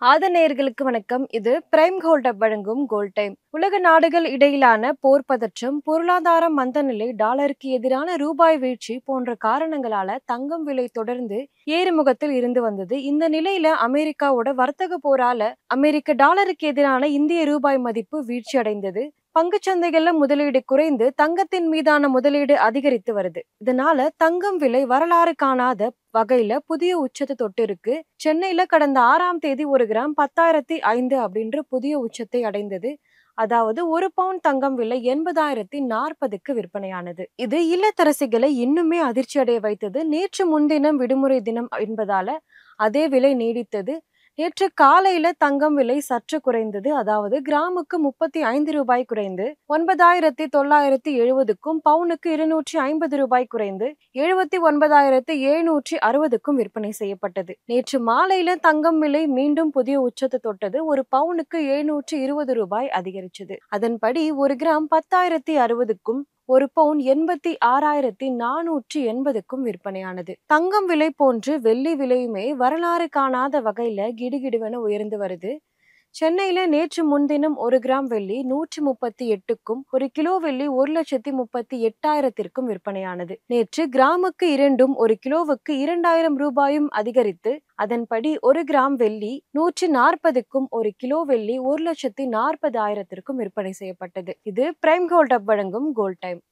நேயர்களுக்கு வணக்கம். இது பிரைம் கோல்ட் வழங்கும் கோல்ட் டைம். உலக நாடுகள் இடையிலான போர் பதற்றம், பொருளாதார மந்தநிலை, டாலருக்கு எதிரான ரூபாய் வீழ்ச்சி போன்ற காரணங்களால தங்கம் விலை தொடர்ந்து ஏறுமுகத்தில் இருந்து வந்தது. இந்த நிலையில அமெரிக்காவோட வர்த்தக போரால அமெரிக்க டாலருக்கு எதிரான இந்திய ரூபாய் மதிப்பு வீழ்ச்சி அடைந்தது. பங்குச்சந்தைகள்ல முதலீடு குறைந்து தங்கத்தின் மீதான முதலீடு அதிகரித்து வருது. இதனால தங்கம் விலை வரலாறு காணாத வகையில புதிய உச்சத்தை தொட்டு இருக்கு. சென்னையில கடந்த 6ஆம் தேதி 1 கிராம் 10,005 அப்படின்ற புதிய உச்சத்தை அடைந்தது. அதாவது 1 பவுண்ட் தங்கம் விலை 80,040க்கு விற்பனையானது. இது இல்லத்தரசிகளை இன்னுமே அதிர்ச்சி அடைய வைத்தது. நேற்று முன்தினம் விடுமுறை தினம் என்பதால அதே விலை நீடித்தது. நேற்று காலையில தங்கம் விலை சற்று குறைந்தது. அதாவது கிராமுக்கு 35 ரூபாய் குறைந்து 9,970க்கும், பவுனுக்கு 250 ரூபாய் குறைந்து 79,760க்கும் விற்பனை செய்யப்பட்டது. நேற்று மாலையில தங்கம் விலை மீண்டும் புதிய உச்சத்தை தொட்டது. ஒரு பவுனுக்கு 720 ரூபாய் அதிகரிச்சது. அதன்படி 1 கிராம் 10,060க்கும், ஒரு பவுன் 86,480க்கும் விற்பனையானது. தங்கம் விலை போன்று வெள்ளி விலையுமே வரலாறு காணாத வகையில கிடுகிடுவென உயர்ந்து வருது. சென்னையில நேற்று முன்தினம் 1 கிராம் வெள்ளி 138க்கும், 1 கிலோ வெள்ளி 1,38,000த்திற்கும் விற்பனையானது. நேற்று கிராமுக்கு 2ம், 1 கிலோவுக்கு 2,000 ரூபாயும் அதிகரித்து, அதன்படி 1 கிராம் வெள்ளி 140க்கும், 1 கிலோ வெள்ளி 1,40,000த்திற்கும் விற்பனை செய்யப்பட்டது. இது பிரைம் கோல்ட் வழங்கும் கோல்ட் டைம்.